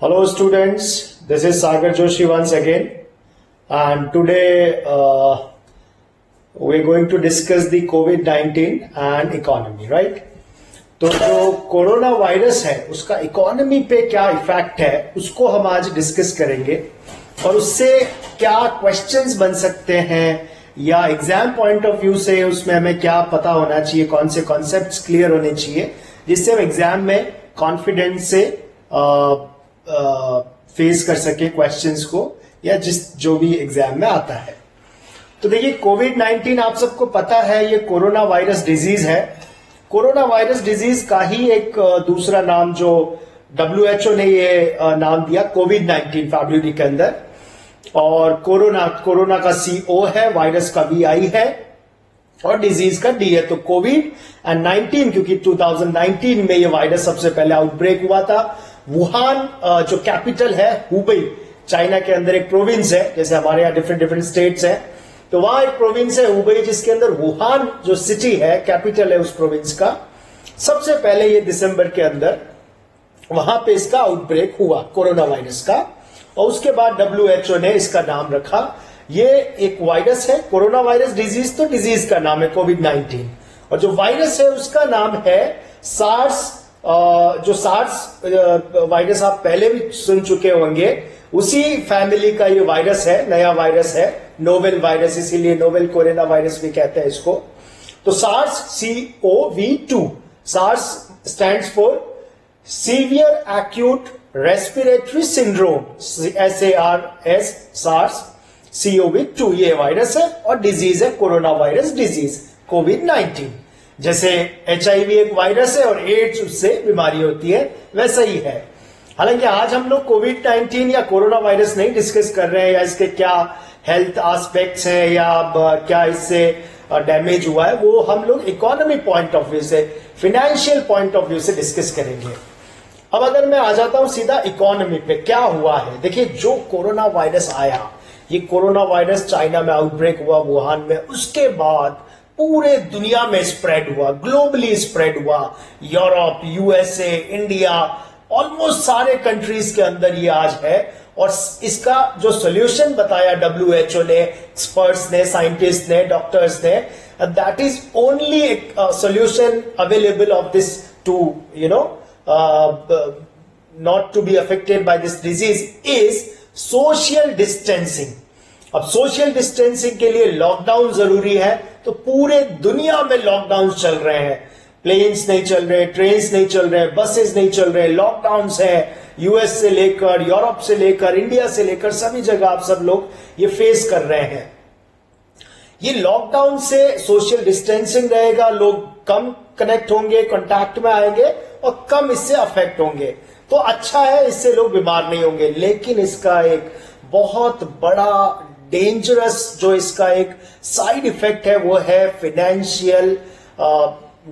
Hello students, this is Sagar Joshi once again, and today we're going to discuss the COVID-19 and economy, right? तो जो corona virus है उसका economy पे क्या effect है उसको हम आज डिस्कस करेंगे और उससे क्या क्वेश्चंस बन सकते हैं या एग्जाम पॉइंट ऑफ व्यू से उसमें हमें क्या पता होना चाहिए, कौन से कॉन्सेप्ट्स क्लियर होने चाहिए जिससे हम एग्जाम में कॉन्फिडेंस से फेस कर सके क्वेश्चंस को या जो भी एग्जाम में आता है। तो देखिए कोविड-19 आप सबको पता है ये कोरोना वायरस डिजीज है। कोरोना वायरस डिजीज का ही एक दूसरा नाम जो WHO ने ये नाम दिया कोविड-19 फैब्रुअरी के अंदर, और कोरोना का CO है, वायरस का VI है और डिजीज का D है। तो कोविड एंड 19 क्योंकि 2019 में ये वायरस सबसे पहले आउटब्रेक हुआ था। वुहान जो कैपिटल है हुबई, चाइना के अंदर एक प्रोविंस है, जैसे हमारे यहाँ डिफरेंट स्टेट्स हैं, तो वहां एक प्रोविंस है हुबई जिसके अंदर वुहान जो सिटी है, कैपिटल है उस प्रोविंस का। सबसे पहले ये दिसंबर के अंदर वहां पे इसका आउटब्रेक हुआ कोरोना वायरस का, और उसके बाद WHO ने इसका नाम रखा। ये एक वायरस है, कोरोना वायरस डिजीज तो डिजीज का नाम है कोविड-19, और जो वायरस है उसका नाम है सार्स। जो सार्स वायरस आप पहले भी सुन चुके होंगे, उसी फैमिली का ये वायरस है, नया वायरस है, नोवेल वायरस, इसीलिए नोवेल कोरोना वायरस भी कहते हैं इसको। तो SARS CoV-2, SARS stands for severe acute respiratory syndrome, SARS, SARS CoV-2 ये वायरस है और डिजीज है कोरोना वायरस डिजीज कोविड-19। जैसे HIV एक वायरस है और एड्स उससे बीमारी होती है, वैसा ही है। हालांकि आज हम लोग कोविड-19 या कोरोना वायरस नहीं डिस्कस कर रहे हैं या इसके क्या हेल्थ एस्पेक्ट्स हैं या क्या इससे डैमेज हुआ है, वो हम लोग इकोनॉमी पॉइंट ऑफ व्यू से, फाइनेंशियल पॉइंट ऑफ व्यू से डिस्कस करेंगे। अब अगर मैं आ जाता हूं सीधा इकोनॉमी पे, क्या हुआ है। देखिए जो कोरोना वायरस आया, ये कोरोना वायरस चाइना में आउटब्रेक हुआ वुहान में, उसके बाद पूरे दुनिया में स्प्रेड हुआ, ग्लोबली स्प्रेड हुआ, यूरोप, USA, इंडिया, ऑलमोस्ट सारे कंट्रीज के अंदर ये आज है। और इसका जो सोल्यूशन बताया WHO ने, एक्सपर्ट्स ने, साइंटिस्ट ने, डॉक्टर्स ने, that is only solution available of this to not to be affected by this disease is social distancing. अब सोशल डिस्टेंसिंग के लिए लॉकडाउन जरूरी है, तो पूरे दुनिया में लॉकडाउन चल रहे हैं। प्लेन्स नहीं चल रहे, ट्रेन्स नहीं चल रहे, बसेस नहीं चल रहे, लॉकडाउन है। US से लेकर, यूरोप से लेकर, इंडिया से लेकर सभी जगह आप सब लोग ये फेस कर रहे हैं। ये लॉकडाउन से सोशल डिस्टेंसिंग रहेगा, लोग कम कनेक्ट होंगे, कांटेक्ट में आएंगे और कम इससे अफेक्ट होंगे, तो अच्छा है, इससे लोग बीमार नहीं होंगे। लेकिन इसका एक बहुत बड़ा डेंजरस जो इसका एक साइड इफेक्ट है वो है फाइनेंशियल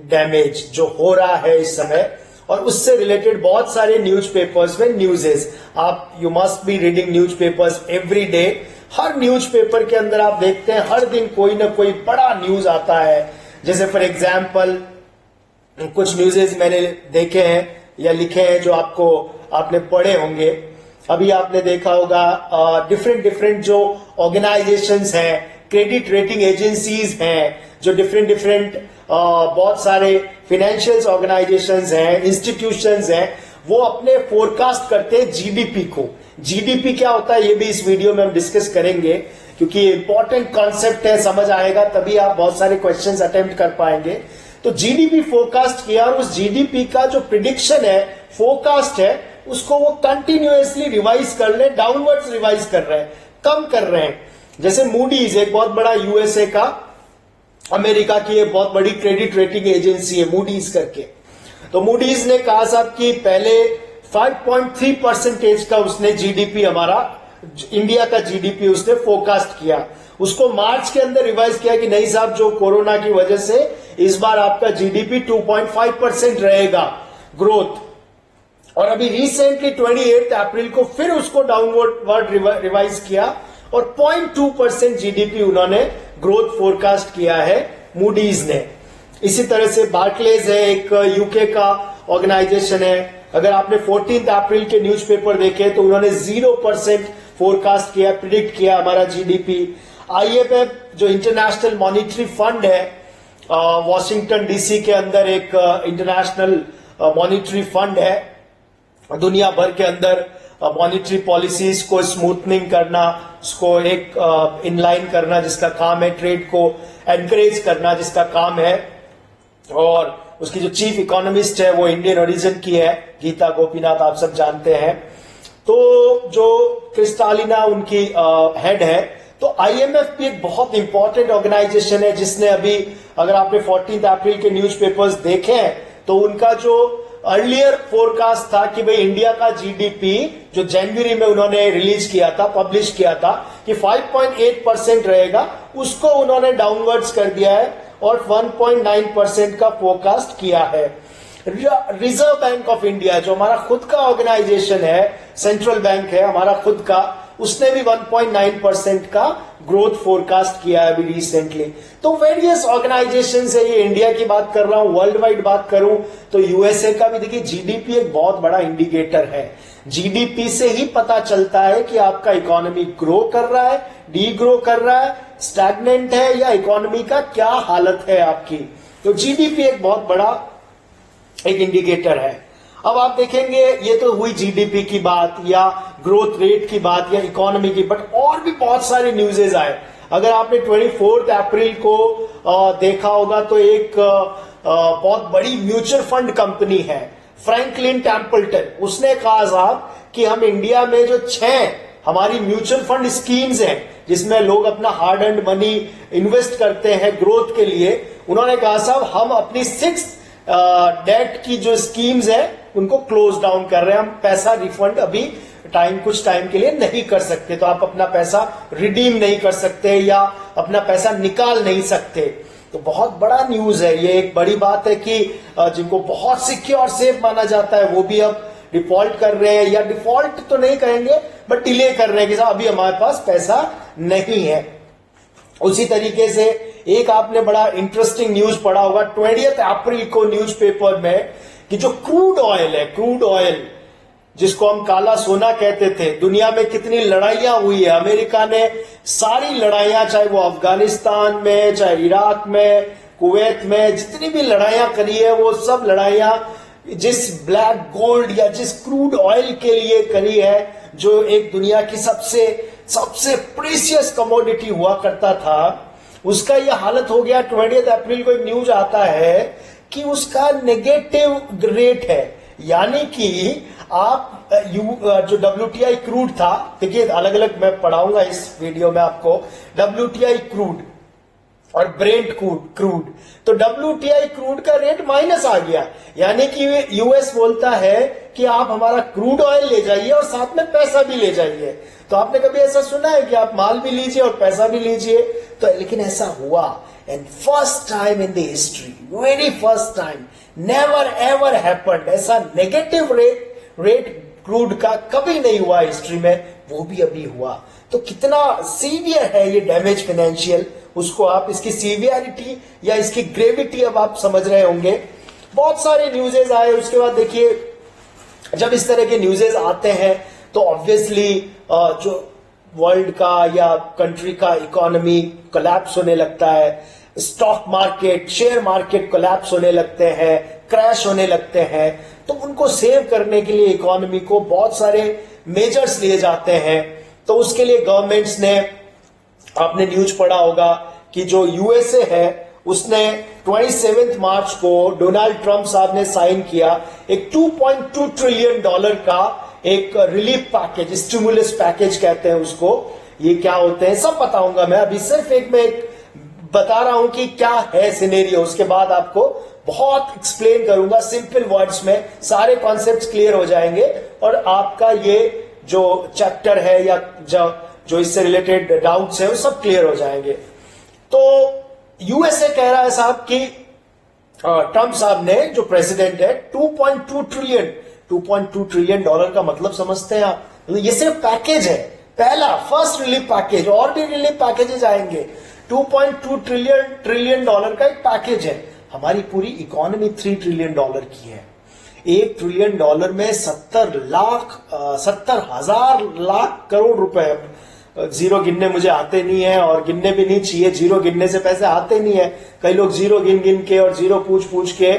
डैमेज जो हो रहा है इस समय, और उससे रिलेटेड बहुत सारे न्यूज़पेपर्स में न्यूज़ेस, आप you must be reading newspapers every day. Her newspaper के अंदर आप देखते हैं हर दिन कोई ना कोई बड़ा न्यूज आता है। जैसे फॉर एग्जाम्पल कुछ न्यूज़ेस मैंने देखे हैं या लिखे हैं जो आपने पढ़े होंगे। अभी आपने देखा होगा डिफरेंट जो ऑर्गेनाइजेशंस हैं, क्रेडिट रेटिंग एजेंसीज हैं, जो डिफरेंट बहुत सारे फाइनेंशियल ऑर्गेनाइजेशंस हैं, इंस्टीट्यूशंस हैं, वो अपने फोरकास्ट करते हैं जीडीपी को। जीडीपी क्या होता है ये भी इस वीडियो में हम डिस्कस करेंगे, क्योंकि ये इंपॉर्टेंट कॉन्सेप्ट है, समझ आएगा तभी आप बहुत सारे क्वेश्चंस अटेम्प्ट कर पाएंगे। तो जीडीपी फोरकास्ट किया और उस जीडीपी का जो प्रिडिक्शन है, फोरकास्ट है, उसको वो कंटिन्यूअसली रिवाइज कर रहे हैं, डाउनवर्ड्स रिवाइज कर रहे हैं, कम कर रहे हैं। जैसे मूडीज एक बहुत बड़ा USA का, अमेरिका की एक बहुत बड़ी क्रेडिट रेटिंग एजेंसी है मूडीज करके। तो मूडीज ने कहा साहब कि पहले 5.3% का उसने जीडीपी, हमारा इंडिया का जीडीपी उसने फोरकास्ट किया। उसको मार्च के अंदर रिवाइज किया कि नहीं साहब जो कोरोना की वजह से इस बार आपका जीडीपी 2.5% रहेगा ग्रोथ। और अभी रिसेंटली 28 अप्रैल को फिर उसको डाउनवर्ड रिवाइज किया और 0.2% जीडीपी उन्होंने ग्रोथ फोरकास्ट किया है मूडीज ने। इसी तरह से बार्कलेज है, एक यूके का ऑर्गेनाइजेशन है, अगर आपने 14 अप्रैल के न्यूज़पेपर देखे तो उन्होंने 0% फोरकास्ट किया, प्रिडिक्ट किया हमारा जीडीपी। आईएमएफ जो इंटरनेशनल मॉनिटरी फंड है, वॉशिंगटन डीसी के अंदर एक इंटरनेशनल मॉनिटरी फंड है, दुनिया भर के अंदर मॉनिटरी पॉलिसीज को स्मूथनिंग करना, उसको एक इनलाइन करना जिसका काम है, ट्रेड को एनकरेज करना जिसका काम है, और उसकी जो चीफ इकोनॉमिस्ट है वो इंडियन ओरिजिन की है, गीता गोपीनाथ, आप सब जानते हैं। तो जो क्रिस्टालिना उनकी हेड है। तो आईएमएफ भी एक बहुत इंपॉर्टेंट ऑर्गेनाइजेशन है जिसने अभी, अगर आपने 14 अप्रैल के न्यूज़पेपर्स देखे हैं तो उनका जो अर्लियर फोरकास्ट था कि भाई इंडिया का जीडीपी जो जनवरी में उन्होंने रिलीज किया था, पब्लिश किया था कि 5.8% रहेगा, उसको उन्होंने डाउनवर्ड्स कर दिया है और 1.9% का फोरकास्ट किया है। रिजर्व बैंक ऑफ इंडिया जो हमारा खुद का ऑर्गेनाइजेशन है, सेंट्रल बैंक है हमारा खुद का, उसने भी 1.9% का ग्रोथ फोरकास्ट किया है अभी रिसेंटली। तो वेरियस ऑर्गेनाइजेशन है, ये इंडिया की बात कर रहा हूं, वर्ल्ड वाइड बात करूं तो यूएसए का भी देखिए, जीडीपी एक बहुत बड़ा इंडिकेटर है। जीडीपी से ही पता चलता है कि आपका इकोनॉमी ग्रो कर रहा है, डी ग्रो कर रहा है, स्टैग्नेंट है, या इकोनॉमी का क्या हालत है आपकी। तो जीडीपी एक बहुत बड़ा एक इंडिकेटर है। अब आप देखेंगे, ये तो हुई जीडीपी की बात या ग्रोथ रेट की बात या इकोनॉमी की, बट और भी बहुत सारे न्यूज़ेस आए। अगर आपने 24 अप्रैल को देखा होगा तो एक बहुत बड़ी म्यूचुअल फंड कंपनी है फ्रैंकलिन टेम्पल्टन, उसने कहा साहब कि हम इंडिया में जो 6 हमारी म्यूचुअल फंड स्कीम्स हैं जिसमें लोग अपना हार्ड अर्न्ड मनी इन्वेस्ट करते हैं ग्रोथ के लिए, उन्होंने कहा साहब हम अपनी 6 डेट की जो स्कीम्स है उनको क्लोज डाउन कर रहे हैं, हम पैसा रिफंड अभी कुछ टाइम के लिए नहीं कर सकते। तो आप अपना पैसा रिडीम नहीं कर सकते या अपना पैसा निकाल नहीं सकते। तो बहुत बड़ा न्यूज है ये, एक बड़ी बात है कि जिनको बहुत सिक्योर सेफ माना जाता है वो भी अब डिफॉल्ट कर रहे हैं, या डिफॉल्ट तो नहीं कहेंगे बट डिले कर रहे हैं कि साहब अभी हमारे पास पैसा नहीं है। उसी तरीके से एक आपने बड़ा इंटरेस्टिंग न्यूज पढ़ा होगा 20 अप्रैल को न्यूज़पेपर में कि जो क्रूड ऑयल है, क्रूड ऑयल जिसको हम काला सोना कहते थे, दुनिया में कितनी लड़ाइयां हुई है। अमेरिका ने सारी लड़ाइयां, चाहे वो अफगानिस्तान में, चाहे इराक में, कुवैत में, जितनी भी लड़ाइयां करी है वो सब लड़ाइयां जिस ब्लैक गोल्ड या जिस क्रूड ऑयल के लिए करी है, जो एक दुनिया की सबसे प्रीशियस कमोडिटी हुआ करता था, उसका यह हालत हो गया। 20 अप्रैल को एक न्यूज आता है कि उसका नेगेटिव रेट है, यानी कि आप जो WTI क्रूड था, देखिए अलग अलग मैं पढ़ाऊंगा इस वीडियो में आपको, WTI क्रूड और ब्रेंट क्रूड, तो WTI क्रूड का रेट माइनस आ गया, यानी कि यूएस बोलता है कि आप हमारा क्रूड ऑयल ले जाइए और साथ में पैसा भी ले जाइए। तो आपने कभी ऐसा सुना है कि आप माल भी लीजिए और पैसा भी लीजिए? तो लेकिन ऐसा हुआ, and first time in the history, very first time, never ever happened, ऐसा नेगेटिव रेट क्रूड का कभी नहीं हुआ हिस्ट्री में, वो भी अभी हुआ। तो कितना सीवियर है ये डैमेज फाइनेंशियल, उसको आप इसकी सीवियरिटी या इसकी ग्रेविटी अब आप समझ रहे होंगे। बहुत सारे न्यूज़ेस आए, उसके बाद देखिए जब इस तरह के न्यूज़ेस आते हैं तो ऑब्वियसली जो वर्ल्ड का या कंट्री का इकोनॉमी कोलैप्स होने लगता है, stock market, share market collapse होने लगते हैं, क्रैश होने लगते हैं। तो उनको सेव करने के लिए इकोनॉमी को बहुत सारे मेजर्स लिए जाते हैं। तो उसके लिए गवर्नमेंट्स ने, आपने न्यूज पढ़ा होगा कि जो यूएसए है उसने 27 मार्च को डोनाल्ड ट्रंप साहब ने साइन किया एक $2.2 ट्रिलियन का एक रिलीफ पैकेज, स्टिमुलस पैकेज कहते हैं उसको। ये क्या होते हैं सब बताऊंगा मैं, अभी सिर्फ मैं बता रहा हूं कि क्या है सिनेरियो, उसके बाद आपको बहुत एक्सप्लेन करूंगा सिंपल वर्ड्स में, सारे कॉन्सेप्ट्स क्लियर हो जाएंगे और आपका ये जो चैप्टर है या जो इससे रिलेटेड डाउट्स है वो सब क्लियर हो जाएंगे। तो यूएसए कह रहा है साहब कि ट्रंप साहब ने, जो प्रेसिडेंट है, 2.2 ट्रिलियन डॉलर का मतलब समझते हैं आप? ये सिर्फ पैकेज है, पहला फर्स्ट रिलीफ पैकेज, और भी रिलीफ पैकेजेस आएंगे। 2.2 ट्रिलियन डॉलर का एक पैकेज है। हमारी पूरी इकोनॉमी $3 ट्रिलियन की है। $1 ट्रिलियन में 70,000 करोड़ रुपए, जीरो गिनने मुझे आते नहीं है और गिनने भी नहीं चाहिए, जीरो गिनने से पैसे आते नहीं है। कई लोग जीरो गिन गिन के और जीरो पूछ पूछ के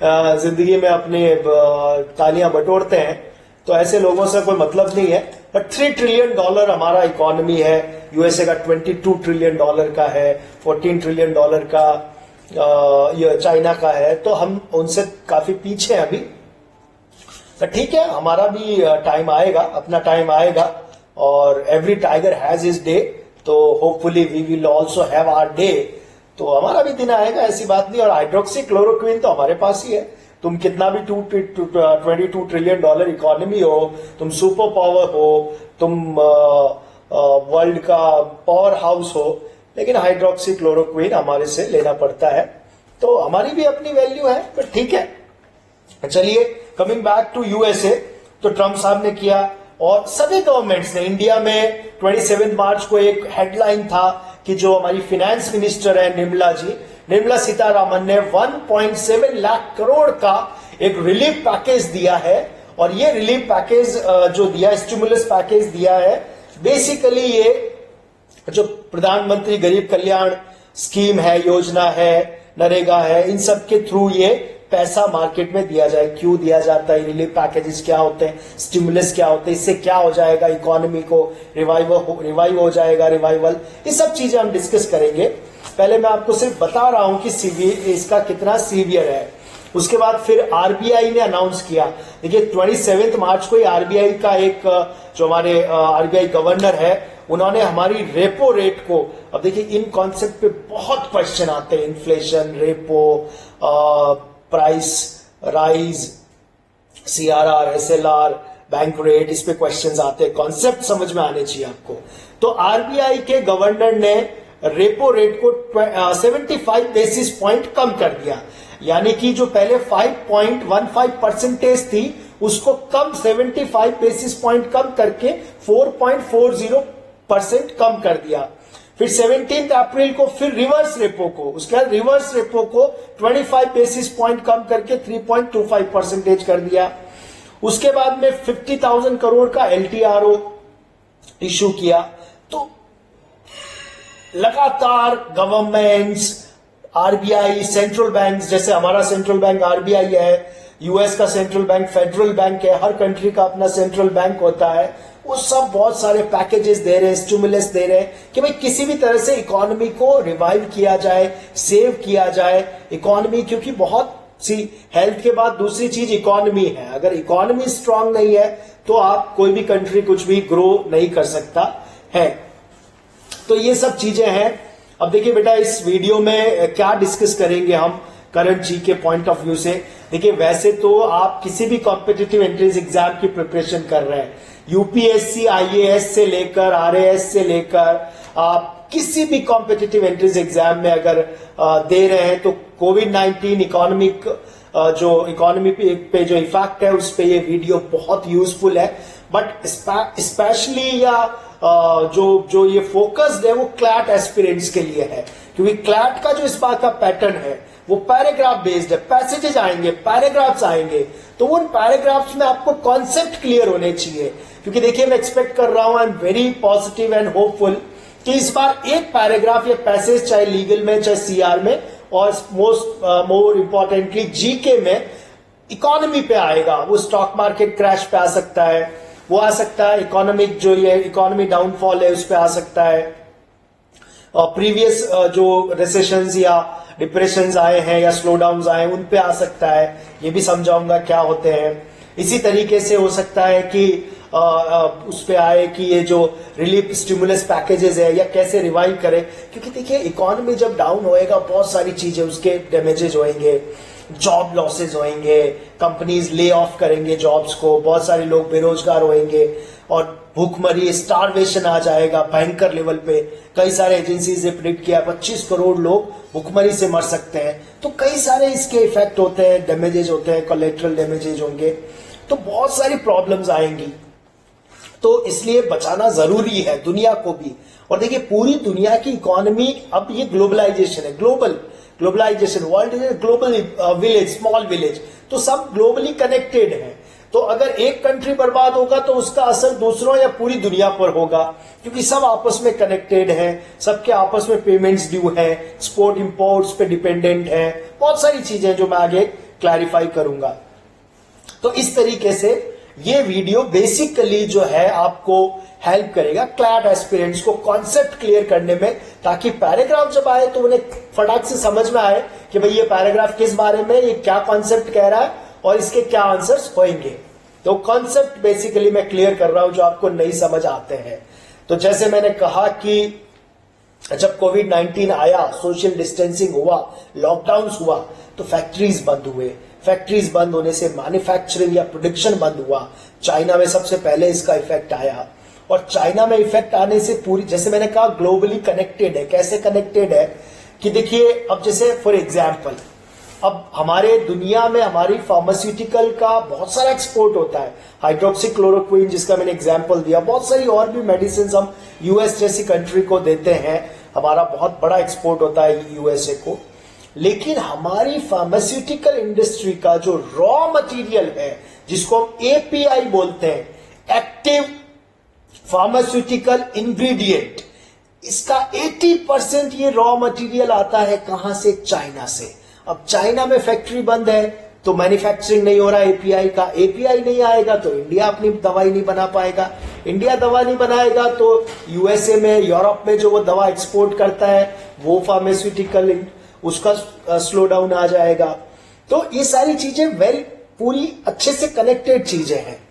जिंदगी में अपने तालियां बटोरते हैं, तो ऐसे लोगों से कोई मतलब नहीं है। बट $3 ट्रिलियन हमारा इकोनॉमी है, यूएसए का $22 ट्रिलियन का है, $14 ट्रिलियन का ये चाइना का है, तो हम उनसे काफी पीछे हैं अभी। तो ठीक है, हमारा भी टाइम आएगा, अपना टाइम आएगा, और every tiger has his day, तो hopefully we will also have our day. तो हमारा भी दिन आएगा, ऐसी बात नहीं। और हाइड्रोक्सी क्लोरोक्विन तो हमारे पास ही है। तुम कितना भी $22 ट्रिलियन इकोनॉमी हो, तुम सुपर पावर हो, तुम वर्ल्ड का पावर हाउस हो, लेकिन हाइड्रोक्सी क्लोरोक्विन हमारे से लेना पड़ता है। तो हमारी भी अपनी वैल्यू है, पर ठीक है। चलिए, कमिंग बैक टू यूएसए, तो ट्रम्प साहब ने किया, और सभी गवर्नमेंट्स ने। इंडिया में 27 मार्च को एक हेडलाइन था कि जो हमारी फाइनेंस मिनिस्टर है निर्मला सीतारामन ने 1.7 लाख करोड़ का एक रिलीफ पैकेज दिया है। और ये रिलीफ पैकेज जो दिया, स्टिमुलस पैकेज दिया है, बेसिकली ये जो प्रधानमंत्री गरीब कल्याण स्कीम है, योजना है, नरेगा है, इन सब के थ्रू ये पैसा मार्केट में दिया जाए। क्यों दिया जाता है, रिलीफ पैकेजेस क्या होते हैं, स्टिमुलस क्या होते हैं, इससे क्या हो जाएगा, इकोनॉमी को रिवाइव हो जाएगा, रिवाइवल, ये सब चीजें हम डिस्कस करेंगे। पहले मैं आपको सिर्फ बता रहा हूं कि इसका कितना सीवियर है। उसके बाद फिर आरबीआई ने अनाउंस किया। देखिए, 27 मार्च को ही आरबीआई का एक जो हमारे आरबीआई गवर्नर है, उन्होंने हमारी रेपो रेट को, अब देखिए इन कॉन्सेप्ट पे बहुत क्वेश्चन आते हैं, inflation, repo, price rise, CRR, SLR, bank rate, इस पे क्वेश्चंस आते हैं। कॉन्सेप्ट समझ में आने चाहिए आपको। तो आरबीआई के गवर्नर ने रेपो रेट को 75 बेसिस पॉइंट कम कर दिया, यानी कि जो पहले 5.15% थी, उसको कम 75 बेसिस पॉइंट कम करके 4.40% कम कर दिया। फिर 17 अप्रैल को फिर रिवर्स रेपो को, उसके बाद रिवर्स रेपो को 25 बेसिस पॉइंट कम करके 3.25% कर दिया। उसके बाद में 50,000 करोड़ का एलटीआरओ इशू किया। तो लगातार गवर्नमेंट्स, आरबीआई, सेंट्रल बैंक, जैसे हमारा सेंट्रल बैंक आरबीआई है, यूएस का सेंट्रल बैंक फेडरल बैंक है, हर कंट्री का अपना सेंट्रल बैंक होता है, वो सब बहुत सारे पैकेजेस दे रहे हैं, स्टिमुलस दे रहे हैं कि भाई किसी भी तरह से इकोनॉमी को रिवाइव किया जाए, सेव किया जाए इकोनॉमी, क्योंकि बहुत सी हेल्थ के बाद दूसरी चीज इकोनॉमी है। अगर इकोनॉमी स्ट्रांग नहीं है तो आप कोई भी कंट्री कुछ भी ग्रो नहीं कर सकता है। तो ये सब चीजें हैं। अब देखिए बेटा, इस वीडियो में क्या डिस्कस करेंगे हम करंट जी के पॉइंट ऑफ व्यू से। देखिए, वैसे तो आप किसी भी कॉम्पिटिटिव एंट्रेंस एग्जाम की प्रिपरेशन कर रहे हैं, यूपीएससी, आईएएस से लेकर आरएएस से लेकर आप किसी भी कॉम्पिटिटिव एंट्रेंस एग्जाम में अगर दे रहे हैं, तो कोविड-19 इकोनॉमिक जो इकोनॉमी पे जो इफेक्ट है, उस पे ये वीडियो बहुत यूजफुल है। बट स्पेशली या जो ये फोकस्ड है वो क्लैट एस्पिरेंट्स के लिए है, क्योंकि क्लैट का जो इस बार का पैटर्न है वो पैराग्राफ बेस्ड है। पैसेजेस आएंगे, पैराग्राफ्स आएंगे, तो उन पैराग्राफ्स में आपको कॉन्सेप्ट क्लियर होने चाहिए। क्योंकि देखिए, मैं एक्सपेक्ट कर रहा हूं, I am very positive and hopeful कि इस बार एक पैराग्राफ या पैसेज, चाहे लीगल में, चाहे सीआर में, और मोर इंपॉर्टेंटली जीके में इकोनॉमी पे आएगा। वो स्टॉक मार्केट क्रैश पे आ सकता है, वो आ सकता है इकोनॉमिक जो ये इकोनॉमी डाउनफॉल है उस पे आ सकता है, और प्रीवियस जो रिसेशंस या डिप्रेशंस आए हैं या स्लो डाउन आए उन पे आ सकता है। ये भी समझाऊंगा क्या होते हैं। इसी तरीके से हो सकता है कि उस पे आए कि ये जो रिलीफ स्टिमुलस पैकेजेस है या कैसे रिवाइव करें, क्योंकि देखिए इकोनॉमी जब डाउन होएगा बहुत सारी चीजें उसके डैमेजेस होंगे, जॉब लॉसेज होंगे, कंपनीज ले ऑफ करेंगे जॉब्स को, बहुत सारे लोग बेरोजगार होंगे, और भूखमरी, स्टारवेशन आ जाएगा भयंकर लेवल पे। कई सारे एजेंसीज ने प्रिडिक्ट किया 25 करोड़ लोग भूखमरी से मर सकते हैं। तो कई सारे इसके इफेक्ट होते हैं, डैमेजेस होते हैं, कोलेटरल डैमेजेस होंगे, तो बहुत सारी प्रॉब्लम्स आएंगी। तो इसलिए बचाना जरूरी है दुनिया को भी। और देखिए पूरी दुनिया की इकोनॉमी, अब ये ग्लोबलाइजेशन है, globalisation, world is global village, small village, तो सब ग्लोबली कनेक्टेड है। तो अगर एक कंट्री बर्बाद होगा तो उसका असर दूसरों या पूरी दुनिया पर होगा, क्योंकि सब आपस में कनेक्टेड है, सबके आपस में पेमेंट्स ड्यू है, एक्सपोर्ट इंपोर्ट्स पे डिपेंडेंट है, बहुत सारी चीजें जो मैं आगे क्लैरिफाई करूंगा। तो इस तरीके से ये वीडियो बेसिकली जो है आपको हेल्प करेगा क्लैट एस्पिरेंट्स को कॉन्सेप्ट क्लियर करने में, ताकि पैराग्राफ जब आए तो उन्हें फटाक से समझ में आए कि भाई ये पैराग्राफ किस बारे में, ये क्या कॉन्सेप्ट कह रहा है और इसके क्या आंसर्स होंगे। तो कॉन्सेप्ट बेसिकली मैं क्लियर कर रहा हूं जो आपको नहीं समझ आते हैं। तो जैसे मैंने कहा कि जब कोविड-19 आया, सोशल डिस्टेंसिंग हुआ, लॉकडाउन हुआ, तो फैक्ट्रीज बंद हुए। फैक्ट्रीज बंद होने से मैन्युफैक्चरिंग या प्रोडक्शन बंद हुआ। चाइना में सबसे पहले इसका इफेक्ट आया, और चाइना में इफेक्ट आने से पूरी, जैसे मैंने कहा, ग्लोबली कनेक्टेड है। कैसे कनेक्टेड है कि देखिए, अब जैसे फॉर एग्जाम्पल, अब हमारे दुनिया में हमारी फार्मास्यूटिकल का बहुत सारा एक्सपोर्ट होता है, हाइड्रोक्सीक्लोरोक्विन जिसका मैंने एग्जांपल दिया, बहुत सारी और भी मेडिसिन हम यूएस जैसी कंट्री को देते हैं, हमारा बहुत बड़ा एक्सपोर्ट होता है यूएसए को। लेकिन हमारी फार्मास्यूटिकल इंडस्ट्री का जो रॉ मटेरियल है, जिसको हम एपीआई बोलते हैं, एक्टिव फार्मास्यूटिकल इंग्रेडिएंट, इसका 80% ये रॉ मटेरियल आता है कहां से? चाइना से। अब चाइना में फैक्ट्री बंद है तो मैन्युफैक्चरिंग नहीं हो रहा एपीआई का, एपीआई नहीं आएगा तो इंडिया अपनी दवाई नहीं बना पाएगा, इंडिया दवा नहीं बनाएगा तो यूएसए में, यूरोप में जो वो दवा एक्सपोर्ट करता है वो फार्मास्यूटिकल, उसका स्लो डाउन आ जाएगा। तो ये सारी चीजें पूरी अच्छे से कनेक्टेड चीजें हैं।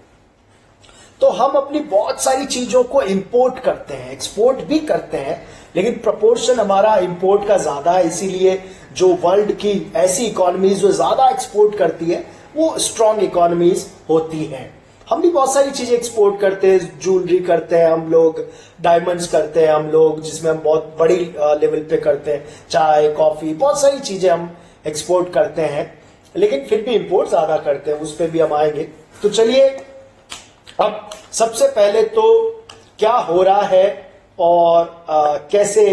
तो हम अपनी बहुत सारी चीजों को इंपोर्ट करते हैं, एक्सपोर्ट भी करते हैं, लेकिन प्रपोर्शन हमारा इंपोर्ट का ज्यादा है। इसीलिए जो वर्ल्ड की ऐसी इकोनॉमीज जो ज्यादा एक्सपोर्ट करती है वो स्ट्रॉन्ग इकोनॉमीज होती हैं। हम भी बहुत सारी चीजें एक्सपोर्ट करते हैं, ज्वेलरी करते हैं हम लोग, डायमंड्स करते हैं हम लोग, जिसमें हम बहुत बड़ी लेवल पे करते हैं, चाय, कॉफी, बहुत सारी चीजें हम एक्सपोर्ट करते हैं, लेकिन फिर भी इंपोर्ट ज्यादा करते हैं, उस पर भी हम आएंगे। तो चलिए, अब सबसे पहले तो क्या हो रहा है और कैसे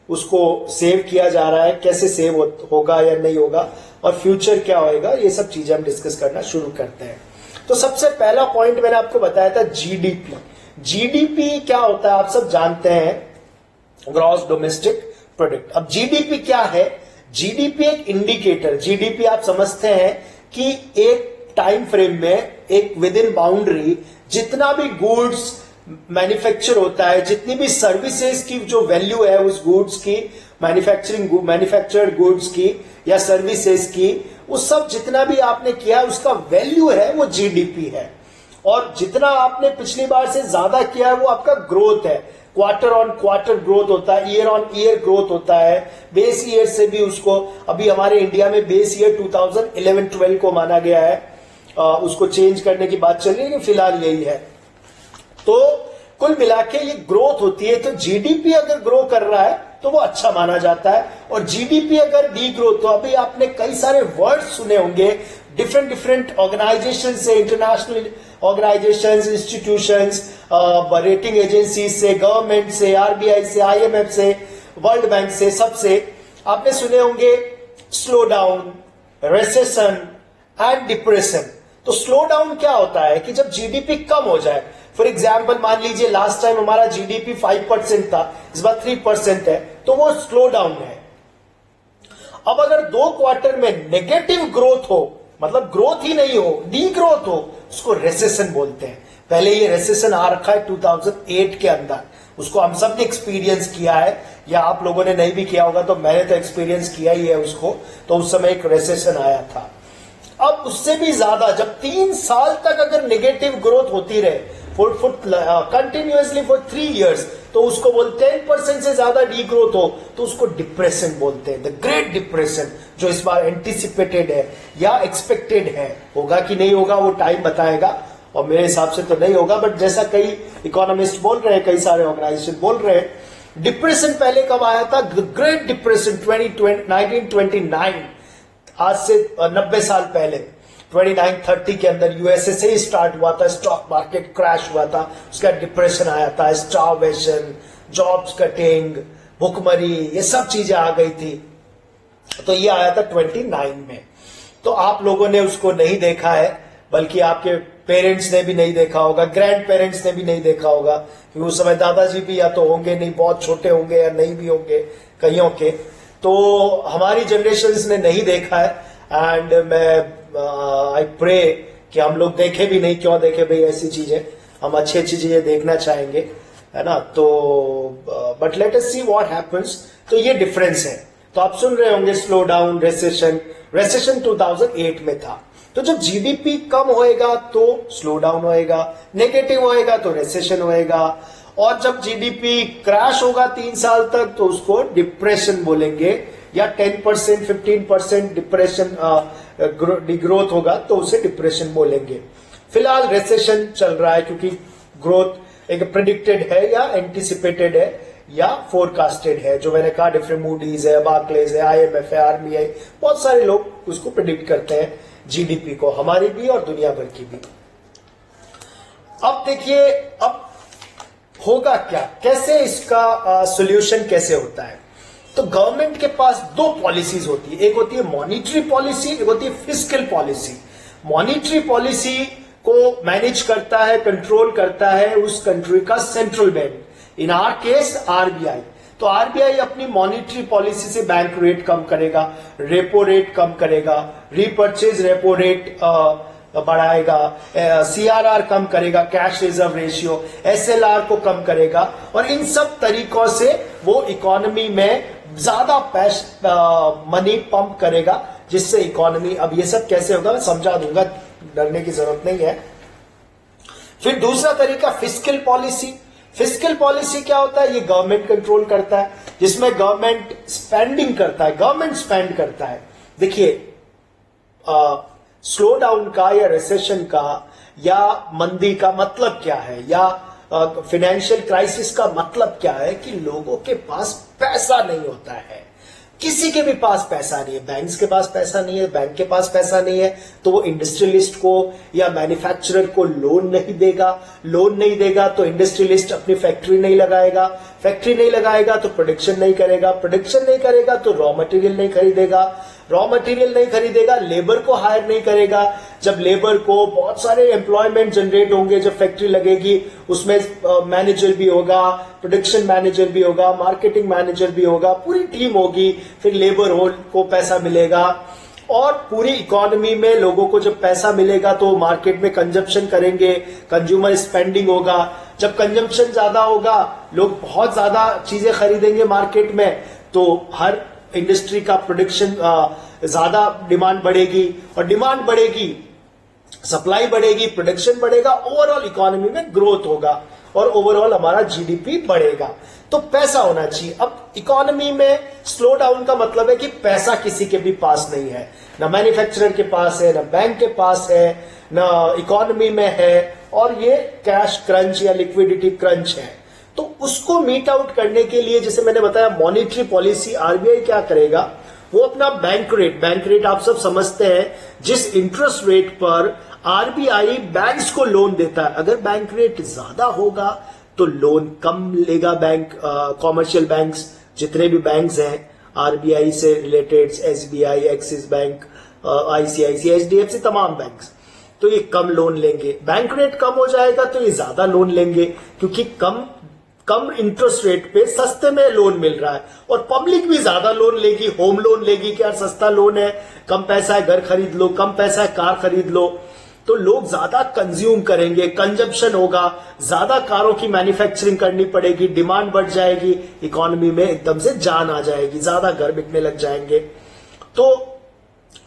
उसको सेव किया जा रहा है, कैसे सेव होगा या नहीं होगा, और फ्यूचर क्या होएगा, ये सब चीजें हम डिस्कस करना शुरू करते हैं। तो सबसे पहला पॉइंट मैंने आपको बताया था जीडीपी। जीडीपी क्या होता है आप सब जानते हैं, ग्रॉस डोमेस्टिक प्रोडक्ट। अब जीडीपी क्या है? जीडीपी एक इंडिकेटर, जीडीपी आप समझते हैं कि एक टाइम फ्रेम में, एक विद इन बाउंड्री, जितना भी गुड्स मैन्युफैक्चर होता है, जितनी भी सर्विसेज की जो वैल्यू है उस गुड्स की, मैन्युफैक्चर्ड गुड्स की या सर्विसेज की, उस सब जितना भी आपने किया उसका वैल्यू है वो जीडीपी है। और जितना आपने पिछली बार से ज्यादा किया है वो आपका ग्रोथ है, क्वार्टर ऑन क्वार्टर ग्रोथ होता है, ईयर ऑन ईयर ग्रोथ होता है, बेस ईयर से भी उसको, अभी हमारे इंडिया में बेस ईयर 2011-12 को माना गया है, उसको चेंज करने की बात चल रही है, लेकिन फिलहाल यही है। तो कुल मिला के ये ग्रोथ होती है। तो जीडीपी अगर ग्रो कर रहा है तो वो अच्छा माना जाता है, और जीडीपी अगर डी ग्रोथ, तो अभी आपने कई सारे वर्ड्स सुने होंगे डिफरेंट ऑर्गेनाइजेशन से, international organisations, institutions, rating agency से, गवर्नमेंट से, आरबीआई से, आईएमएफ से, वर्ल्ड बैंक से, सबसे आपने सुने होंगे slow down, recession and depression. तो स्लो डाउन क्या होता है कि जब जीडीपी कम हो जाए, फॉर एग्जाम्पल मान लीजिए लास्ट टाइम हमारा जीडीपी 5% था, इस बार 3% है, तो वो स्लो डाउन है। अब अगर 2 क्वार्टर में नेगेटिव ग्रोथ हो, मतलब ग्रोथ ही नहीं हो, डी ग्रोथ हो, उसको रेसेशन बोलते हैं। पहले ये रेसेशन आ रखा है 2008 के अंदर, उसको हम सब ने एक्सपीरियंस किया है, या आप लोगों ने नहीं भी किया होगा तो मैंने तो एक्सपीरियंस किया ही है उसको। तो उस समय एक रेसेशन आया था। अब उससे भी ज्यादा, जब 3 साल तक अगर नेगेटिव ग्रोथ होती रहे कंटिन्यूअसली फॉर 3 years, तो उसको बोलते हैं 10% से ज्यादा डी ग्रोथ हो तो उसको डिप्रेशन बोलते हैं, द ग्रेट डिप्रेशन, जो इस बार एंटिसिपेटेड है या एक्सपेक्टेड है। होगा कि नहीं होगा वो टाइम बताएगा, और मेरे हिसाब से तो नहीं होगा, बट जैसा कई इकोनॉमिस्ट बोल रहे हैं, कई सारे ऑर्गेनाइजेशन बोल रहे हैं। डिप्रेशन पहले कब आया था? द ग्रेट डिप्रेशन 1929, आज से 90 साल पहले। 29-30 के अंदर यूएसए से ही स्टार्ट हुआ था, स्टॉक मार्केट क्रैश हुआ था, उसका डिप्रेशन आया था, स्टारवेशन, जॉब्स कटिंग, भुखमरी, ये सब चीजें आ गई थी। तो ये आया था 29 में। तो आप लोगों ने उसको नहीं देखा है, बल्कि आपके पेरेंट्स ने भी नहीं देखा होगा, ग्रैंड पेरेंट्स ने भी नहीं देखा होगा, क्योंकि उस समय दादाजी भी या तो होंगे नहीं, बहुत छोटे होंगे या नहीं भी होंगे कईयों के। तो हमारी जनरेशन ने नहीं देखा है, एंड मैं आई प्रे कि हम लोग देखे भी नहीं। क्यों देखे भाई ऐसी चीजें, हम अच्छी अच्छी चीजें देखना चाहेंगे, है ना। तो but let us see what happens. तो ये डिफरेंस है। तो आप सुन रहे होंगे स्लो डाउन, रेसेशन 2008 में था। तो जब जीडीपी कम होएगा तो स्लो डाउन होएगा, नेगेटिव होएगा तो रेसेशन होएगा, और जब जीडीपी क्रैश होगा 3 साल तक तो उसको डिप्रेशन बोलेंगे, या 10% 15% डिप्रेशन डिग्रोथ होगा तो उसे डिप्रेशन बोलेंगे। फिलहाल रेसेशन चल रहा है, क्योंकि ग्रोथ एक प्रेडिक्टेड है या एंटिसिपेटेड है या फोरकास्टेड है। जो मैंने कहा डिफरेंट मूडीज है, बार्कलेज है, आईएमएफ है, आरबीआई, बहुत सारे लोग उसको प्रेडिक्ट करते हैं जीडीपी को, हमारी भी और दुनिया भर की भी। अब देखिए अब होगा क्या, कैसे इसका सॉल्यूशन कैसे होता है। तो गवर्नमेंट के पास 2 पॉलिसीज होती है, एक होती है मॉनिटरी पॉलिसी, एक होती है फिस्कल पॉलिसी। मॉनिटरी पॉलिसी को मैनेज करता है, कंट्रोल करता है उस कंट्री का central bank, in are case RBI. तो आरबीआई अपनी मॉनिटरी पॉलिसी से बैंक रेट कम करेगा, रेपो रेट कम करेगा, रीपर्चेज रेपो रेट बढ़ाएगा, सीआरआर कम करेगा, कैश रिजर्व रेशियो, एसएलआर को कम करेगा, और इन सब तरीकों से वो इकोनॉमी में ज्यादा मनी पंप करेगा, जिससे इकोनॉमी, अब ये सब कैसे होगा मैं समझा दूंगा, डरने की जरूरत नहीं है। फिर दूसरा तरीका फिस्कल पॉलिसी। फिस्कल पॉलिसी क्या होता है, ये गवर्नमेंट कंट्रोल करता है, जिसमें गवर्नमेंट स्पेंडिंग करता है, गवर्नमेंट स्पेंड करता है। देखिए स्लो डाउन का या रिसेशन का या मंदी का मतलब क्या है, या फाइनेंशियल क्राइसिस का मतलब क्या है, कि लोगों के पास पैसा नहीं होता है। किसी के भी पास पैसा नहीं है, बैंक्स के पास पैसा नहीं है, बैंक के पास पैसा नहीं है, तो वो इंडस्ट्रियलिस्ट को या मैन्युफैक्चरर को लोन नहीं देगा। लोन नहीं देगा तो इंडस्ट्रियलिस्ट अपनी फैक्ट्री नहीं लगाएगा, फैक्ट्री नहीं लगाएगा तो प्रोडक्शन नहीं करेगा, प्रोडक्शन नहीं करेगा तो रॉ मटेरियल नहीं खरीदेगा, रॉ मटेरियल नहीं खरीदेगा, लेबर को हायर नहीं करेगा। जब लेबर को बहुत सारे एम्प्लॉयमेंट जनरेट होंगे, जब फैक्ट्री लगेगी उसमें मैनेजर भी होगा, प्रोडक्शन मैनेजर भी होगा, मार्केटिंग मैनेजर भी होगा, पूरी टीम होगी, फिर लेबर को पैसा मिलेगा, और पूरी इकोनॉमी में लोगों को जब पैसा मिलेगा तो मार्केट में कंजप्शन करेंगे, कंज्यूमर स्पेंडिंग होगा। जब कंजप्शन ज्यादा होगा, लोग बहुत ज्यादा चीजें खरीदेंगे मार्केट में, तो हर इंडस्ट्री का प्रोडक्शन ज्यादा डिमांड बढ़ेगी, और डिमांड बढ़ेगी, सप्लाई बढ़ेगी, प्रोडक्शन बढ़ेगा, ओवरऑल इकोनॉमी में ग्रोथ होगा, और ओवरऑल हमारा जीडीपी बढ़ेगा। तो पैसा होना चाहिए। अब इकोनॉमी में स्लो डाउन का मतलब है कि पैसा किसी के भी पास नहीं है, ना मैन्युफैक्चरर के पास है, ना बैंक के पास है, ना इकोनॉमी में है, और ये कैश क्रंच या लिक्विडिटी क्रंच है। तो उसको मीट आउट करने के लिए, जैसे मैंने बताया, मॉनिटरी पॉलिसी, आरबीआई क्या करेगा, वो अपना बैंक रेट आप सब समझते हैं, जिस इंटरेस्ट रेट पर आरबीआई बैंक्स को लोन देता है, अगर बैंक रेट ज्यादा होगा तो लोन कम लेगा बैंक, कॉमर्शियल बैंक्स, जितने भी बैंक्स हैं आरबीआई से related, SBI, axis bank, ICICI, HDFC, तमाम बैंक्स, तो ये कम लोन लेंगे। बैंक रेट कम हो जाएगा तो ये ज्यादा लोन लेंगे, क्योंकि कम इंटरेस्ट रेट पे सस्ते में लोन मिल रहा है, और पब्लिक भी ज्यादा लोन लेगी, होम लोन लेगी कि यार सस्ता लोन है, कम पैसा है घर खरीद लो, कम पैसा है कार खरीद लो, तो लोग ज्यादा कंज्यूम करेंगे, कंजप्शन होगा, ज्यादा कारों की मैन्युफैक्चरिंग करनी पड़ेगी, डिमांड बढ़ जाएगी, इकोनॉमी में एकदम से जान आ जाएगी, ज्यादा घर बिकने लग जाएंगे। तो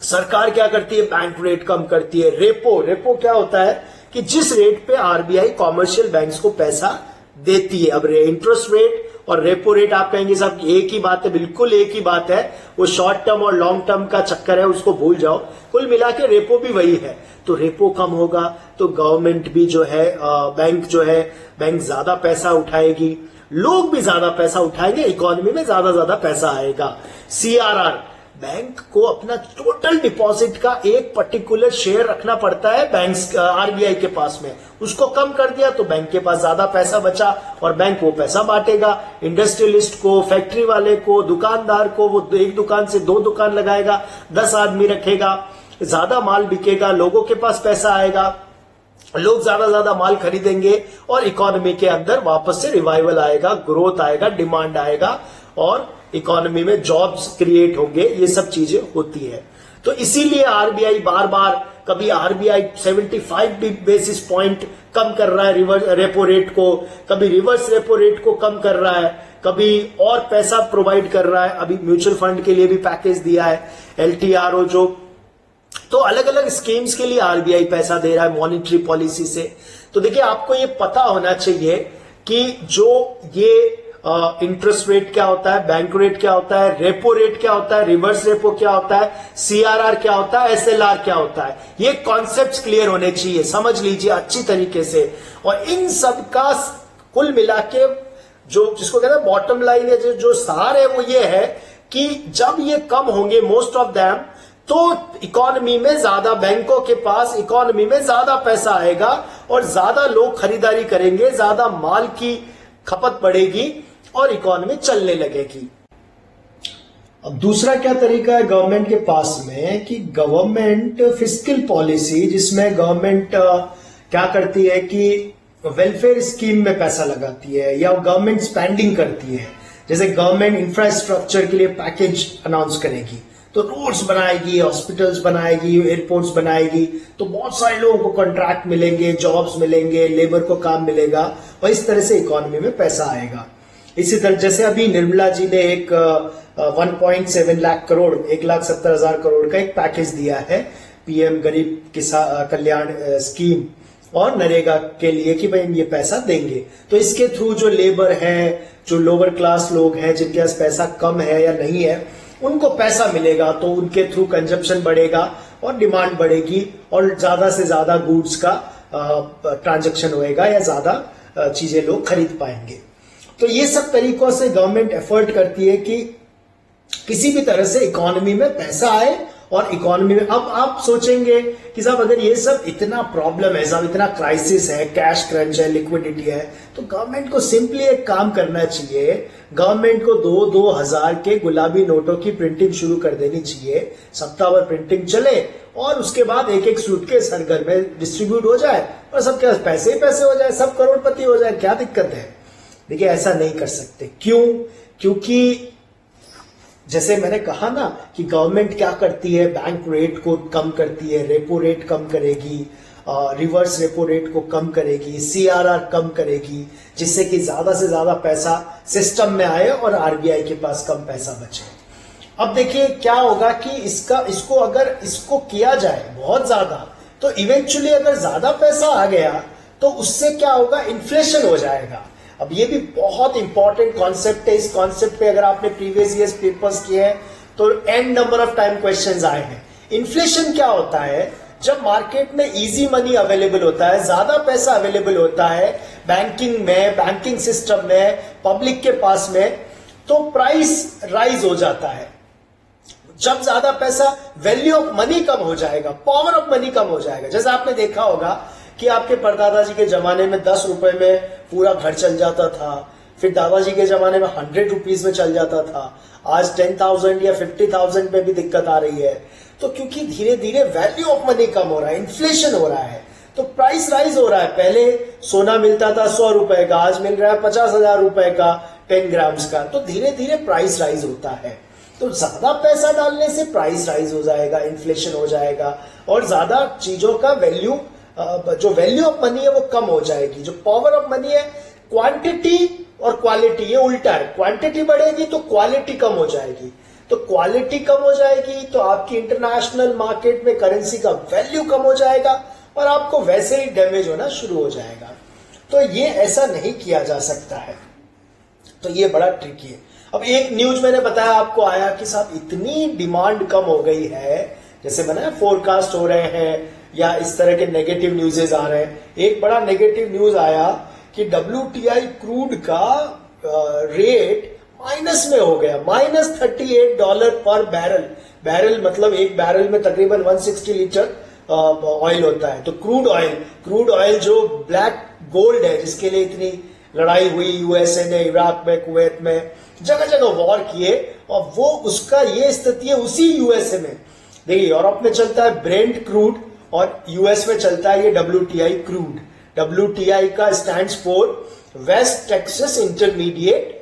सरकार क्या करती है, बैंक रेट कम करती है। रेपो क्या होता है कि जिस रेट पे आरबीआई कॉमर्शियल बैंक्स को पैसा देती है। अब इंटरेस्ट रेट और रेपो रेट आप कहेंगे साहब एक ही बात है, बिल्कुल एक ही बात है, वो शॉर्ट टर्म और लॉन्ग टर्म का चक्कर है, उसको भूल जाओ, कुल मिला के रेपो भी वही है। तो रेपो कम होगा तो गवर्नमेंट भी जो है, बैंक ज्यादा पैसा उठाएगी, लोग भी ज्यादा पैसा उठाएंगे, इकोनॉमी में ज्यादा पैसा आएगा। सीआरआर बैंक को अपना टोटल डिपॉजिट का एक पर्टिकुलर शेयर रखना पड़ता है बैंक आरबीआई के पास में। उसको कम कर दिया तो बैंक के पास ज्यादा पैसा बचा और बैंक वो पैसा बांटेगा इंडस्ट्रियलिस्ट को, फैक्ट्री वाले को, दुकानदार को। वो एक दुकान से 2 दुकान लगाएगा, 10 आदमी रखेगा, ज्यादा माल बिकेगा, लोगों के पास पैसा आएगा, लोग ज्यादा माल खरीदेंगे और इकोनॉमी के अंदर वापस से रिवाइवल आएगा, ग्रोथ आएगा, डिमांड आएगा और इकोनॉमी में जॉब्स क्रिएट होंगे। ये सब चीजें होती है। तो इसीलिए आरबीआई बार बार, कभी आरबीआई 75 बेसिस पॉइंट कम कर रहा है रिवर्स रेपो रेट को, कभी रिवर्स रेपो रेट को कम कर रहा है, कभी और पैसा प्रोवाइड कर रहा है। अभी म्यूचुअल फंड के लिए भी पैकेज दिया है एलटीआरओ जो। तो अलग अलग स्कीम्स के लिए आरबीआई पैसा दे रहा है मॉनिटरी पॉलिसी से। तो देखिए, आपको ये पता होना चाहिए कि जो ये इंटरेस्ट रेट क्या होता है, बैंक रेट क्या होता है, रेपो रेट क्या होता है, रिवर्स रेपो क्या होता है, सीआरआर क्या होता है, एसएलआर क्या होता है। ये कॉन्सेप्ट्स क्लियर होने चाहिए, समझ लीजिए अच्छी तरीके से। और इन सब का कुल मिला के जो जिसको कहते हैं बॉटम लाइन है, जो सार है वो ये है कि जब ये कम होंगे मोस्ट ऑफ देम, तो इकोनॉमी में ज्यादा, बैंकों के पास इकोनॉमी में ज्यादा पैसा आएगा और ज्यादा लोग खरीदारी करेंगे, ज्यादा माल की खपत बढ़ेगी और इकोनॉमी चलने लगेगी। अब दूसरा क्या तरीका है गवर्नमेंट के पास में कि गवर्नमेंट फिस्कल पॉलिसी, जिसमें गवर्नमेंट क्या करती है कि वेलफेयर स्कीम में पैसा लगाती है या गवर्नमेंट स्पेंडिंग करती है। जैसे गवर्नमेंट इंफ्रास्ट्रक्चर के लिए पैकेज अनाउंस करेगी, तो रोड्स बनाएगी, हॉस्पिटल्स बनाएगी, एयरपोर्ट्स बनाएगी, तो बहुत सारे लोगों को कॉन्ट्रैक्ट मिलेंगे, जॉब्स मिलेंगे, लेबर को काम मिलेगा और इस तरह से इकोनॉमी में पैसा आएगा। इसी तरह जैसे अभी निर्मला जी ने एक 1.7 लाख करोड़, 1,70,000 करोड़ का एक पैकेज दिया है पीएम गरीब किसान कल्याण स्कीम और नरेगा के लिए कि भाई ये पैसा देंगे। तो इसके थ्रू जो लेबर है, जो लोअर क्लास लोग हैं, जिनके पास पैसा कम है या नहीं है, उनको पैसा मिलेगा, तो उनके थ्रू कंजप्शन बढ़ेगा और डिमांड बढ़ेगी और ज्यादा से ज्यादा गुड्स का ट्रांजैक्शन होएगा या ज्यादा चीजें लोग खरीद पाएंगे। तो ये सब तरीकों से गवर्नमेंट एफर्ट करती है कि किसी भी तरह से इकोनॉमी में पैसा आए और इकोनॉमी में। अब आप सोचेंगे कि साहब अगर ये सब इतना प्रॉब्लम है, साहब इतना क्राइसिस है, कैश क्रंच है, लिक्विडिटी है, तो गवर्नमेंट को सिंपली एक काम करना चाहिए। गवर्नमेंट को 2,000 के गुलाबी नोटों की प्रिंटिंग शुरू कर देनी चाहिए, सप्ताह भर प्रिंटिंग चले और उसके बाद एक एक सूटकेस हर घर में डिस्ट्रीब्यूट हो जाए और सबके पास पैसे ही पैसे हो जाए, सब करोड़पति हो जाए। क्या दिक्कत है? देखिए, ऐसा नहीं कर सकते। क्यों? क्योंकि जैसे मैंने कहा ना कि गवर्नमेंट क्या करती है, बैंक रेट को कम करती है, रेपो रेट कम करेगी, रिवर्स रेपो रेट को कम करेगी, सीआरआर कम करेगी, जिससे कि ज्यादा से ज्यादा पैसा सिस्टम में आए और आरबीआई के पास कम पैसा बचे। अब देखिए क्या होगा कि इसको अगर इसको किया जाए बहुत ज्यादा, तो इवेंचुअली अगर ज्यादा पैसा आ गया तो उससे क्या होगा, इन्फ्लेशन हो जाएगा। अब ये भी बहुत इंपॉर्टेंट कॉन्सेप्ट है। इस कॉन्सेप्ट पे अगर आपने प्रीवियस ईयर्स पेपर्स किए हैं तो and number of time questions आए हैं। इन्फ्लेशन क्या होता है? जब मार्केट में इजी मनी अवेलेबल होता है, ज्यादा पैसा अवेलेबल होता है बैंकिंग में, बैंकिंग सिस्टम में, पब्लिक के पास में, तो प्राइस राइज हो जाता है। जब ज्यादा पैसा, वैल्यू ऑफ मनी कम हो जाएगा, पावर ऑफ मनी कम हो जाएगा। जैसे आपने देखा होगा कि आपके परदादा जी के जमाने में 10 रुपए में पूरा घर चल जाता था, फिर दादाजी के जमाने में 100 रुपीज में चल जाता था, आज 10,000 या 50,000 में भी दिक्कत आ रही है। तो क्योंकि धीरे धीरे वैल्यू ऑफ मनी कम हो रहा है, इन्फ्लेशन हो रहा है, तो प्राइस राइज हो रहा है। पहले सोना मिलता था 100 रुपए का, आज मिल रहा है 50,000 रुपए का 10 ग्राम्स का, तो धीरे धीरे प्राइस राइज होता है। तो ज्यादा पैसा डालने से प्राइस राइज हो जाएगा, इन्फ्लेशन हो जाएगा और ज्यादा चीजों का वैल्यू, जो वैल्यू ऑफ मनी है वो कम हो जाएगी। जो पावर ऑफ मनी है, क्वांटिटी और क्वालिटी ये उल्टा है, क्वांटिटी बढ़ेगी तो क्वालिटी कम हो जाएगी, तो क्वालिटी कम हो जाएगी तो आपकी इंटरनेशनल मार्केट में करेंसी का वैल्यू कम हो जाएगा और आपको वैसे ही डैमेज होना शुरू हो जाएगा। तो ये ऐसा नहीं किया जा सकता है, तो ये बड़ा ट्रिकी है। अब एक न्यूज मैंने बताया आपको आया कि साहब इतनी डिमांड कम हो गई है, जैसे मैंने फोरकास्ट हो रहे हैं या इस तरह के नेगेटिव न्यूज़ेस आ रहे हैं। एक बड़ा नेगेटिव न्यूज आया कि WTI क्रूड का रेट माइनस में हो गया, -$38 पर बैरल। बैरल मतलब एक बैरल में तकरीबन 160 लीटर ऑयल होता है। तो क्रूड ऑयल जो ब्लैक गोल्ड है, जिसके लिए इतनी लड़ाई हुई, यूएसए ने इराक में, कुवैत में, जगह जगह वॉर किए, और वो उसका ये स्थिति है उसी यूएसए में। देखिए यूरोप में चलता है ब्रेंट क्रूड और यूएस में चलता है ये WTI क्रूड। WTI का stands for West Texas intermediate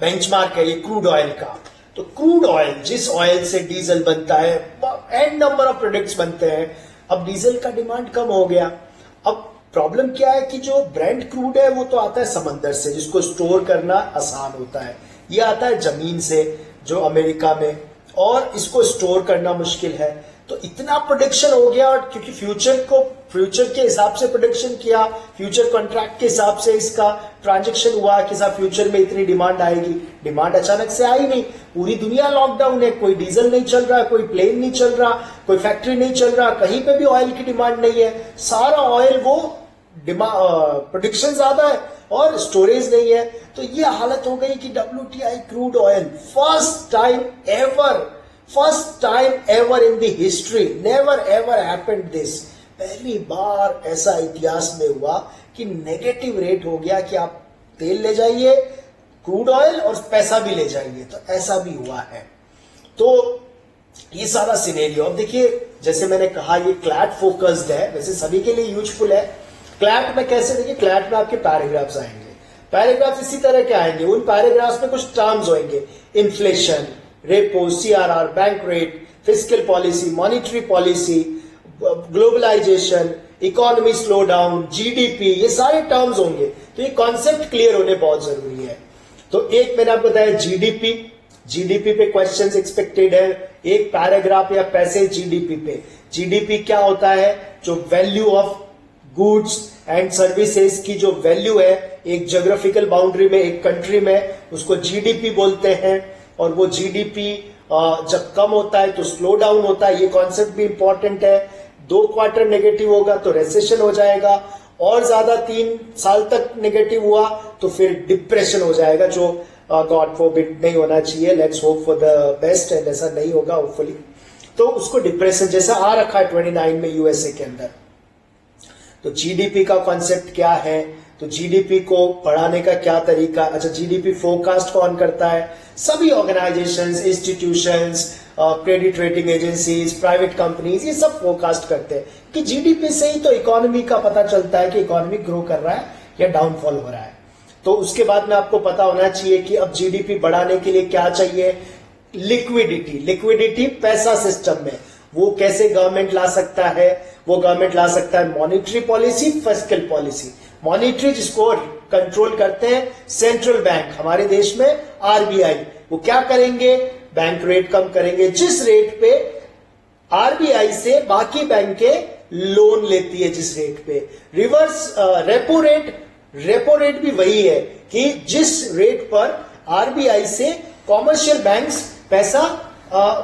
benchmark है ये क्रूड ऑयल का। तो क्रूड ऑयल, जिस ऑयल से डीजल बनता है, एन नंबर ऑफ प्रोडक्ट्स बनते हैं, अब डीजल का डिमांड कम हो गया। अब प्रॉब्लम क्या है कि जो ब्रेंट क्रूड है वो तो आता है समंदर से, जिसको स्टोर करना आसान होता है। ये आता है जमीन से, जो अमेरिका में, और इसको स्टोर करना मुश्किल है। तो इतना प्रोडक्शन हो गया, और क्योंकि फ्यूचर के हिसाब से प्रोडक्शन किया, फ्यूचर कॉन्ट्रैक्ट के हिसाब से इसका ट्रांजैक्शन हुआ कि साहब फ्यूचर में इतनी डिमांड आएगी। डिमांड अचानक से आई नहीं, पूरी दुनिया लॉकडाउन है, कोई डीजल नहीं चल रहा, कोई प्लेन नहीं चल रहा, कोई फैक्ट्री नहीं चल रहा, कहीं पे भी ऑयल की डिमांड नहीं है। सारा ऑयल वो प्रोडक्शन ज्यादा है और स्टोरेज नहीं है। तो ये हालत हो गई कि WTI crude oil first time ever in the history, never ever happened this, पहली बार ऐसा इतिहास में हुआ कि नेगेटिव रेट हो गया कि आप तेल ले जाइए, क्रूड ऑयल, और पैसा भी ले जाइए। तो ऐसा भी हुआ है। तो ये सारा सिनेरियो, अब देखिए जैसे मैंने कहा ये क्लैट फोकस्ड है, वैसे सभी के लिए यूजफुल है। क्लैट में कैसे, देखिए क्लैट में आपके पैराग्राफ्स आएंगे, पैराग्राफ्स इसी तरह के आएंगे। उन पैराग्राफ्स में कुछ टर्म्स होंगे, inflation, repo, CRR, bank rate, fiscal policy, monetary policy, globalisation, economy slow down, GDP, ये सारे टर्म्स होंगे। तो ये कॉन्सेप्ट क्लियर होने बहुत जरूरी है। तो एक मैंने आपको बताया जीडीपी पे क्वेश्चंस एक्सपेक्टेड है, एक पैराग्राफ या पैसेज जीडीपी पे। जीडीपी क्या होता है, जो value of goods and services की जो वैल्यू है एक ज्योग्राफिकल बाउंड्री में, एक कंट्री में, उसको जीडीपी बोलते हैं। और वो जीडीपी जब कम होता है तो स्लो डाउन होता है, ये कॉन्सेप्ट भी इंपॉर्टेंट है। 2 क्वार्टर नेगेटिव होगा तो रेसेशन हो जाएगा, और ज्यादा 3 साल तक नेगेटिव हुआ तो फिर डिप्रेशन हो जाएगा, जो गॉड फॉरबिड नहीं होना चाहिए, let's hope for the best, and ऐसा नहीं होगा होपफुली। तो उसको डिप्रेशन जैसा आ रखा है 29 में यूएसए के अंदर। तो जीडीपी का कॉन्सेप्ट क्या है, तो जीडीपी को बढ़ाने का क्या तरीका। अच्छा, जीडीपी फोरकास्ट कौन करता है, सभी organisations, institutions, credit rating agencies, private companies, ये सब फोरकास्ट करते हैं कि जीडीपी से ही तो इकोनॉमी का पता चलता है कि इकोनॉमी ग्रो कर रहा है या डाउनफॉल हो रहा है। तो उसके बाद में आपको पता होना चाहिए कि अब जीडीपी बढ़ाने के लिए क्या चाहिए, लिक्विडिटी पैसा सिस्टम में, वो कैसे गवर्नमेंट ला सकता है, वो गवर्नमेंट ला सकता है monetary policy, fiscal policy. Monetary जिसको कंट्रोल करते हैं सेंट्रल बैंक, हमारे देश में आरबीआई, वो क्या करेंगे, बैंक रेट कम करेंगे, जिस रेट पे आरबीआई से बाकी बैंकें लोन लेती है, जिस रेट पे। रिवर्स रेपो रेट भी वही है कि जिस रेट पर आरबीआई से कॉमर्शियल बैंक्स पैसा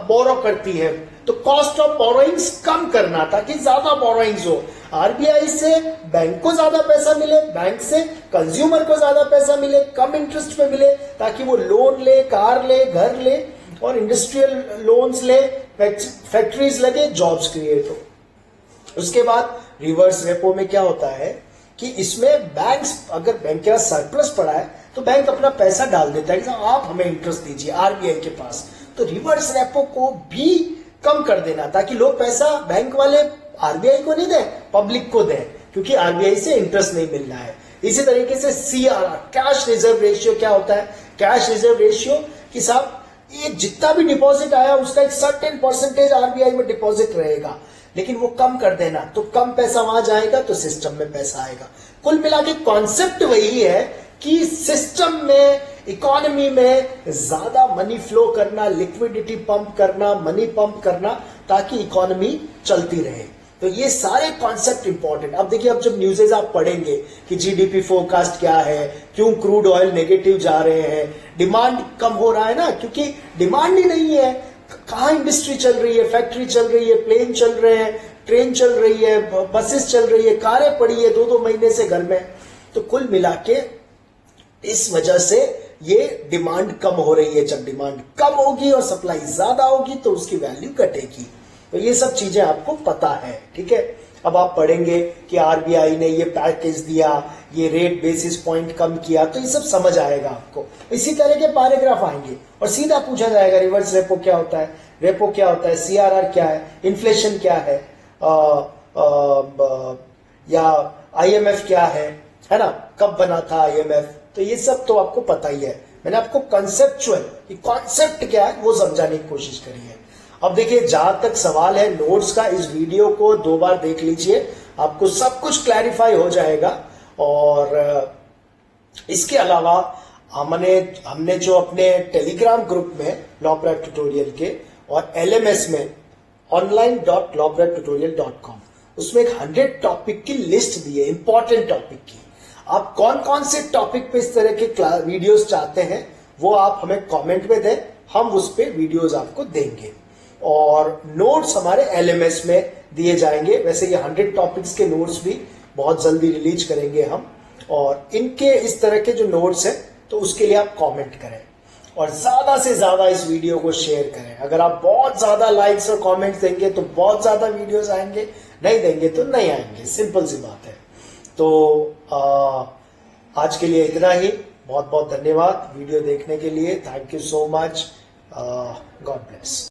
बोरो करती है। तो कॉस्ट ऑफ बोरोइंग्स कम करना ताकि ज्यादा बोरोइंग्स हो, आरबीआई से बैंक को ज्यादा पैसा मिले, बैंक से कंज्यूमर को ज्यादा पैसा मिले, कम इंटरेस्ट पे मिले, ताकि वो लोन ले, कार ले, घर ले, और इंडस्ट्रियल लोन्स ले, फैक्ट्रीज लगे, जॉब्स क्रिएट हो। उसके बाद रिवर्स रेपो में क्या होता है कि इसमें बैंक्स, अगर बैंक के पास सरप्लस पड़ा है तो बैंक अपना पैसा डाल देता है कि आप हमें इंटरेस्ट दीजिए आरबीआई के पास। तो रिवर्स रेपो को भी कम कर देना ताकि लोग पैसा बैंक वाले आरबीआई को नहीं दें, पब्लिक को दें, क्योंकि आरबीआई से इंटरेस्ट नहीं मिल रहा है। इसी तरीके से CRR, कैश रिजर्व रेशियो, क्या होता है कैश रिजर्व रेशियो, कि साहब ये जितना भी डिपॉजिट आया उसका एक सर्टेन परसेंटेज आरबीआई में डिपॉजिट रहेगा, लेकिन वो कम कर देना, तो कम पैसा वहां जाएगा तो सिस्टम में पैसा आएगा। कुल मिला के कॉन्सेप्ट वही है कि सिस्टम में, इकोनॉमी में ज्यादा मनी फ्लो करना, लिक्विडिटी पंप करना, मनी पंप करना, ताकि इकोनॉमी चलती रहे। तो ये सारे कॉन्सेप्ट इंपॉर्टेंट। अब देखिए, अब जब न्यूज़ेस आप पढ़ेंगे कि जीडीपी फोरकास्ट क्या है, क्यों क्रूड ऑयल नेगेटिव जा रहे हैं, डिमांड कम हो रहा है ना, क्योंकि डिमांड ही नहीं है। कहाँ इंडस्ट्री चल रही है, फैक्ट्री चल रही है, प्लेन चल रहे हैं, ट्रेन चल रही है, बसेस चल रही है, कारें पड़ी है 2-2 महीने से घर में। तो कुल मिला के इस वजह से ये डिमांड कम हो रही है। जब डिमांड कम होगी और सप्लाई ज्यादा होगी तो उसकी वैल्यू घटेगी। तो ये सब चीजें आपको पता है, ठीक है। अब आप पढ़ेंगे कि आरबीआई ने ये पैकेज दिया, ये रेट बेसिस पॉइंट कम किया, तो ये सब समझ आएगा आपको। इसी तरह के पैराग्राफ आएंगे और सीधा पूछा जाएगा रिवर्स रेपो क्या होता है, रेपो क्या होता है, सीआरआर क्या है, इन्फ्लेशन क्या है, या आईएमएफ क्या है ना, कब बना था आईएमएफ। तो ये सब तो आपको पता ही है। मैंने आपको कंसेप्चुअल, कॉन्सेप्ट क्या है वो समझाने की कोशिश करी है। अब देखिए, जहां तक सवाल है नोट्स का, इस वीडियो को 2 बार देख लीजिए, आपको सब कुछ क्लैरिफाई हो जाएगा। और इसके अलावा हमने जो अपने टेलीग्राम ग्रुप में लॉ प्रेप ट्यूटोरियल के और एलएमएस में online.lawpreptutorial.com, उसमें एक 100 टॉपिक की लिस्ट दी है, इंपॉर्टेंट टॉपिक की। आप कौन कौन से टॉपिक पे इस तरह के वीडियोस चाहते हैं वो आप हमें कमेंट में दें, हम उस पे वीडियोस आपको देंगे। और नोट्स हमारे एलएमएस में दिए जाएंगे। वैसे ये 100 टॉपिक्स के नोट्स भी बहुत जल्दी रिलीज करेंगे हम, और इनके इस तरह के जो नोट्स हैं तो उसके लिए आप कमेंट करें और ज्यादा से ज्यादा इस वीडियो को शेयर करें। अगर आप बहुत ज्यादा लाइक्स और कमेंट्स देंगे तो बहुत ज्यादा वीडियोस आएंगे, नहीं देंगे तो नहीं आएंगे, सिंपल सी बात है। तो आज के लिए इतना ही। बहुत बहुत धन्यवाद वीडियो देखने के लिए। Thank you so much. God bless.